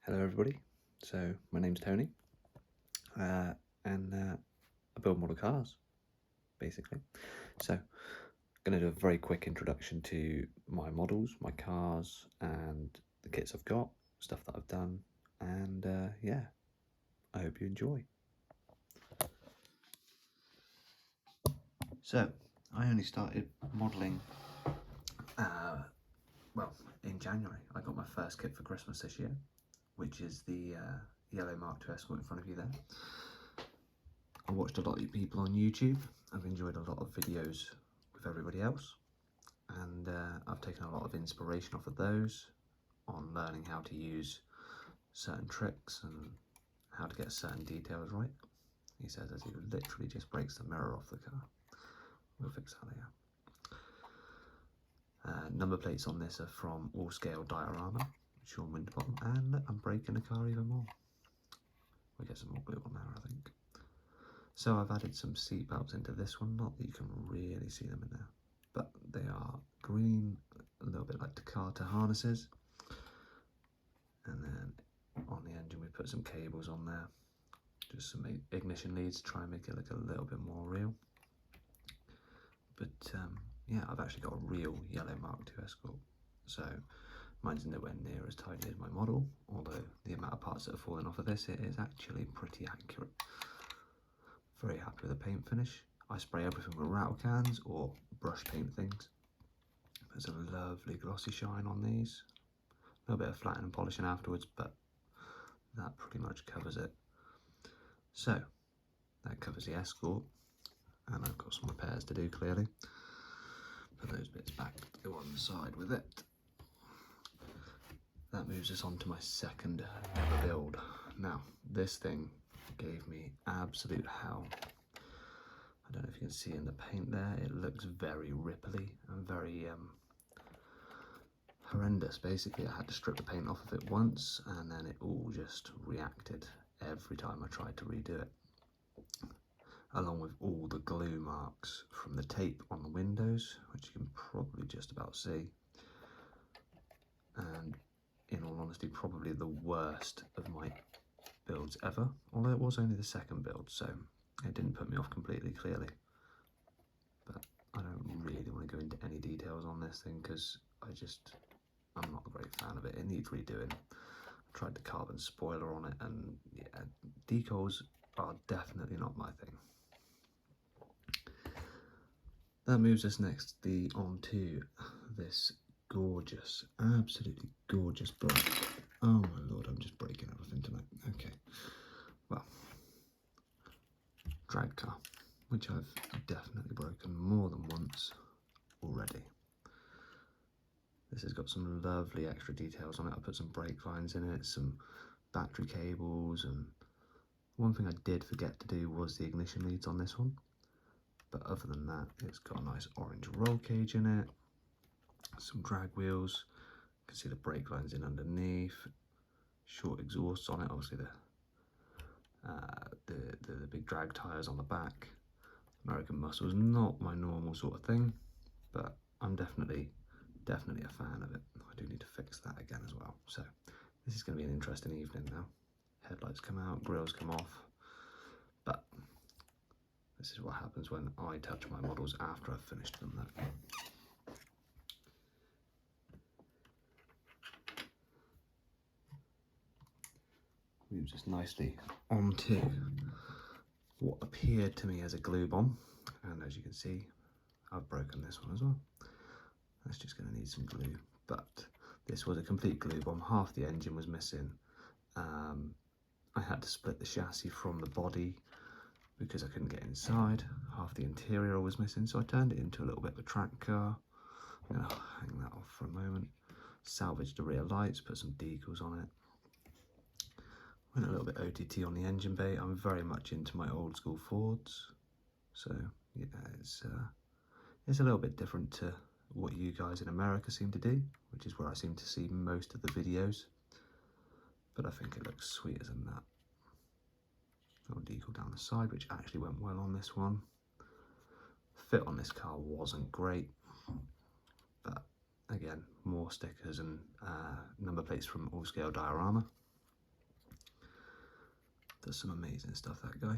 Hello everybody, so my name's Tony and I build model cars basically. So I'm going to do a very quick introduction to my models, my cars and the kits I've got, stuff that I've done, and yeah, I hope you enjoy. So I only started modelling well in January. I got my first kit for Christmas this year, which is the yellow Mark II Escort in front of you there. I watched a lot of people on YouTube. I've enjoyed a lot of videos with everybody else, and I've taken a lot of inspiration off of those on learning how to use certain tricks and how to get certain details right. He says as he literally just breaks the mirror off the car. We'll fix that later. Number plates on this are from All Scale Diorama, Sean Winterbottom, and I'm breaking the car even more. We'll get some more glue on there, I think. So I've added some seat belts into this one, not that you can really see them in there, but they are green, a little bit like Takata harnesses. And then on the engine we put some cables on there, just some ignition leads to try and make it look a little bit more real. But yeah, I've actually got a real yellow Mark II Escort, so mine's nowhere near as tidy as my model, although the amount of parts that are falling off of this, it is actually pretty accurate. Very happy with the paint finish. I spray everything with rattle cans or brush paint things. There's a lovely glossy shine on these. A little bit of flattening and polishing afterwards, but that pretty much covers it. So that covers the Escort, and I've got some repairs to do clearly. Put those bits back to one side with it. That moves us on to my second ever build. Now, this thing gave me absolute hell. I don't know if you can see in the paint there, it looks very ripply and very horrendous. Basically, I had to strip the paint off of it once and then it all just reacted every time I tried to redo it. Along with all the glue marks from the tape on the windows, which you can probably just about see. And in all honesty, probably the worst of my builds ever, although it was only the second build, so it didn't put me off completely clearly. But I don't really want to go into any details on this thing because I'm not a great fan of it. It needs redoing. I tried the carbon spoiler on it, and yeah, decals are definitely not my thing. That moves us next onto this gorgeous, absolutely gorgeous black. Oh my lord, I'm just breaking everything tonight. Okay, well, drag car, which I've definitely broken more than once already. This has got some lovely extra details on it. I put some brake lines in it, some battery cables, and one thing I did forget to do was the ignition leads on this one. But other than that, it's got a nice orange roll cage in it, some drag wheels, you can see the brake lines in underneath, short exhausts on it, obviously the big drag tyres on the back. American muscle is not my normal sort of thing, but I'm definitely a fan of it. I do need to fix that again as well. So this is going to be an interesting evening now. Headlights come out, grills come off, but this is what happens when I touch my models after I've finished them though. Moves us nicely onto what appeared to me as a glue bomb, and as you can see, I've broken this one as well. That's just going to need some glue, but this was a complete glue bomb. Half the engine was missing. I had to split the chassis from the body because I couldn't get inside. Half the interior was missing, so I turned it into a little bit of a track car. I'm going to hang that off for a moment. Salvaged the rear lights, put some decals on it. Went a little bit OTT on the engine bay. I'm very much into my old school Fords, so yeah, it's a little bit different to what you guys in America seem to do, which is where I seem to see most of the videos, but I think it looks sweet as in that. Little decal down the side, which actually went well on this one. Fit on this car wasn't great, but again, more stickers and number plates from All Scale Diorama. Does some amazing stuff, that guy.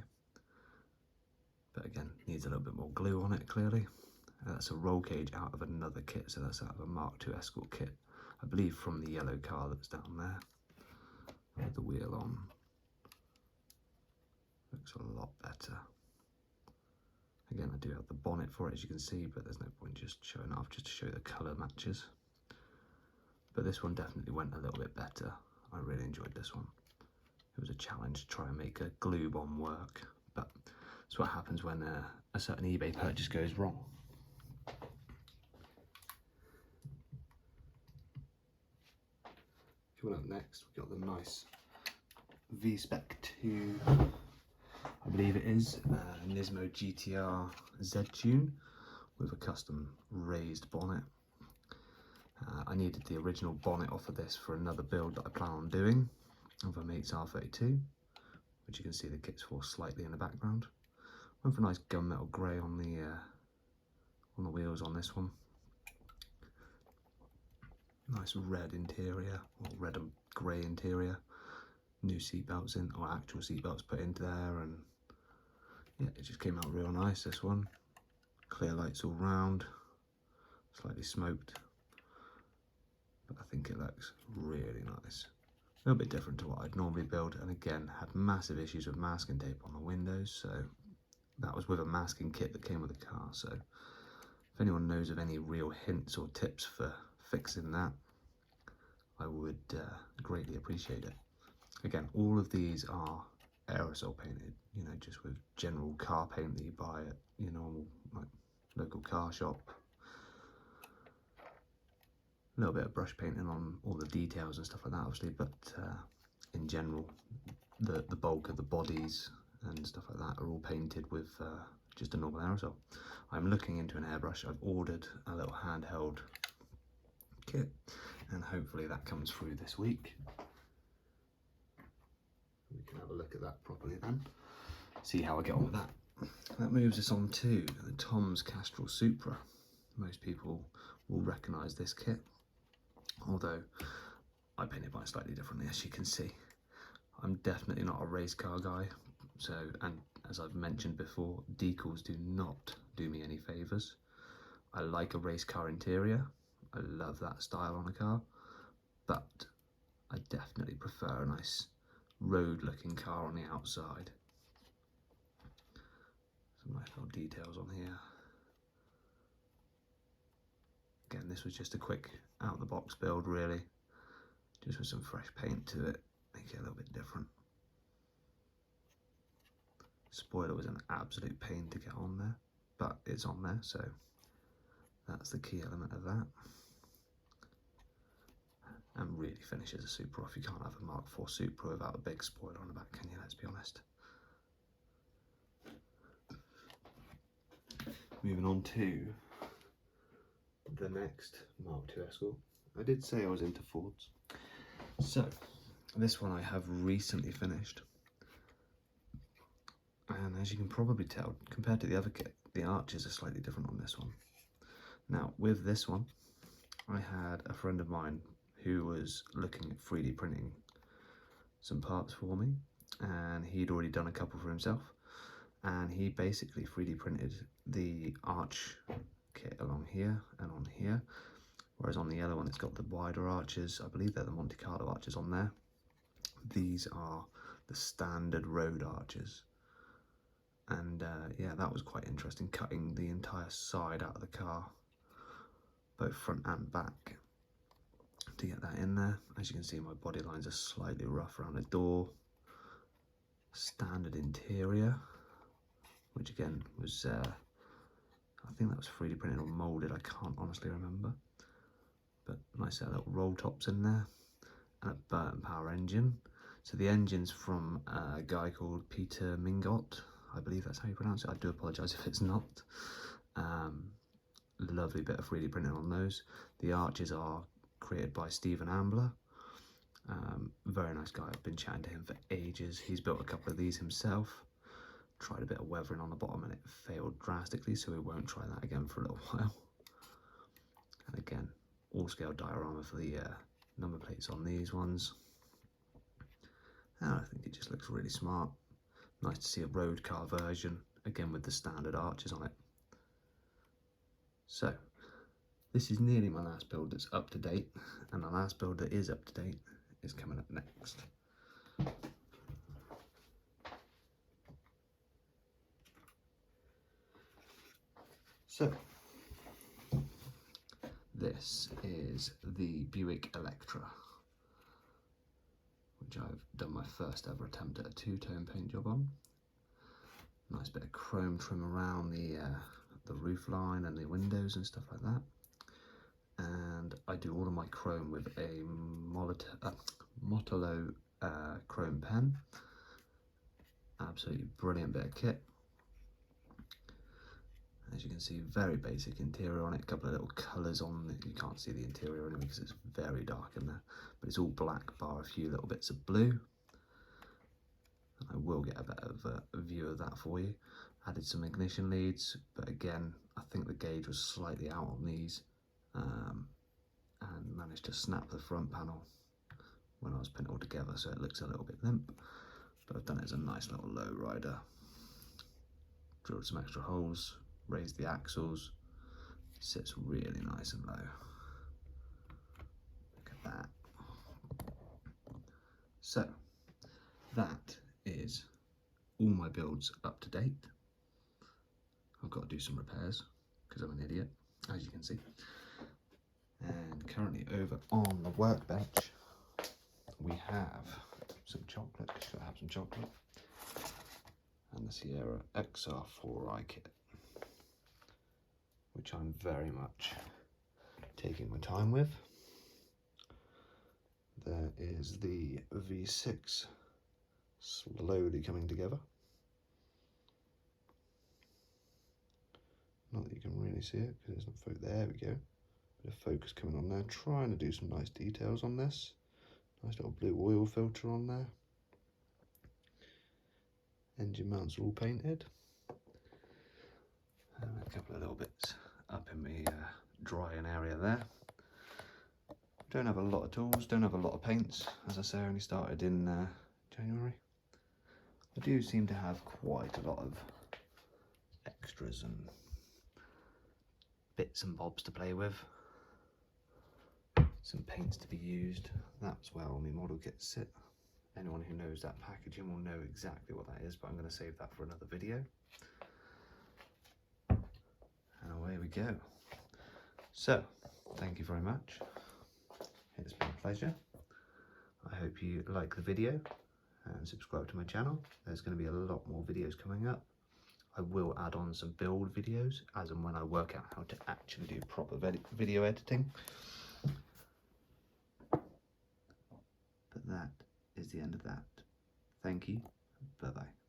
But again, needs a little bit more glue on it, clearly. That's a roll cage out of another kit, so that's out of a Mark II Escort kit, I believe from the yellow car that's down there with the wheel on. Looks a lot better. Again, I do have the bonnet for it, as you can see, but there's no point just showing it off just to show the colour matches. But this one definitely went a little bit better. I really enjoyed this one. It was a challenge to try and make a glue bomb work, but that's what happens when a certain eBay purchase goes wrong. Coming up next, we've got the nice V-Spec 2, I believe it is, Nismo GTR Z-Tune with a custom raised bonnet. I needed the original bonnet off of this for another build that I plan on doing of a mate's R32, which you can see the kit's for slightly in the background. Went for a nice gunmetal grey on the wheels on this one. Nice red interior, or red and grey interior. New seat belts in, or actual seat belts put into there, and yeah, it just came out real nice, this one. Clear lights all round, slightly smoked, but I think it looks really nice. A little bit different to what I'd normally build, and again, had massive issues with masking tape on the windows, so that was with a masking kit that came with the car. So if anyone knows of any real hints or tips for fixing that, I would greatly appreciate it. Again, all of these are aerosol painted, you know, just with general car paint that you buy at your normal like local car shop. A little bit of brush painting on all the details and stuff like that, obviously, but in general, the bulk of the bodies and stuff like that are all painted with just a normal aerosol. I'm looking into an airbrush. I've ordered a little handheld kit, and hopefully that comes through this week. We can have a look at that properly then, see how I get on with that. That moves us on to the Tom's Castrol Supra. Most people will recognise this kit, although I painted mine slightly differently, as you can see. I'm definitely not a race car guy, so, and as I've mentioned before, decals do not do me any favours. I like a race car interior, I love that style on a car, but I definitely prefer a nice road looking car on the outside. Some nice little details on here. Again, this was just a quick out of the box build really, just with some fresh paint to it, make it a little bit different. Spoiler was an absolute pain to get on there, but it's on there, so that's the key element of that. And really finishes a Supra off. You can't have a Mark IV Supra without a big spoiler on the back, can you? Let's be honest. Moving on to the next Mark II Escort. I did say I was into Fords. So, this one I have recently finished. And as you can probably tell, compared to the other kit, the arches are slightly different on this one. Now, with this one, I had a friend of mine who was looking at 3D printing some parts for me, and he'd already done a couple for himself, and he basically 3D printed the arch kit along here and on here, whereas on the yellow one it's got the wider arches. I believe they're the Monte Carlo arches on there. These are the standard road arches, and yeah, that was quite interesting, cutting the entire side out of the car, both front and back, to get that in there. As you can see, my body lines are slightly rough around the door. Standard interior, which again was I think that was 3D printed or moulded, I can't honestly remember, but nice little roll tops in there, and a Burton Power engine. So the engine's from a guy called Peter Mingot, I believe that's how you pronounce it. I do apologise if it's not. Lovely bit of 3D printing on those. The arches are created by Stephen Ambler. Very nice guy. I've been chatting to him for ages. He's built a couple of these himself. Tried a bit of weathering on the bottom and it failed drastically, so we won't try that again for a little while. And again, all scale diorama for the number plates on these ones. And I think it just looks really smart. Nice to see a road car version, again with the standard arches on it. So, this is nearly my last build that's up to date, and the last build that is up to date is coming up next. So, this is the Buick Electra, which I've done my first ever attempt at a two-tone paint job on. Nice bit of chrome trim around the roof line and the windows and stuff like that. And I do all of my chrome with a Motolo chrome pen. Absolutely brilliant bit of kit. As you can see, very basic interior on it, a couple of little colours on it. You can't see the interior anyway because it's very dark in there, but it's all black bar a few little bits of blue. I will get a bit of a view of that for you. Added some ignition leads, but again, I think the gauge was slightly out on these, and managed to snap the front panel when I was putting it all together, so it looks a little bit limp, but I've done it as a nice little low rider. Drilled some extra holes, raised the axles, sits really nice and low. Look at that. So, that is all my builds up to date. I've got to do some repairs because I'm an idiot, as you can see. And currently over on the workbench, we have some chocolate. Should I have some chocolate? And the Sierra XR4i kit, which I'm very much taking my time with. There is the V6 slowly coming together. Not that you can really see it because there's no focus. There we go. Bit of focus coming on there. Trying to do some nice details on this. Nice little blue oil filter on there. Engine mounts are all painted. And a couple of little bits up in the drying area there. Don't have a lot of tools, don't have a lot of paints. As I say, I only started in January. I do seem to have quite a lot of extras and bits and bobs to play with. Some paints to be used. That's where all my model kits sit. Anyone who knows that packaging will know exactly what that is, but I'm going to save that for another video. And away we go. So, thank you very much. It's been a pleasure. I hope you like the video and subscribe to my channel. There's going to be a lot more videos coming up. I will add on some build videos as and when I work out how to actually do proper video editing. But that is the end of that. Thank you. Bye-bye.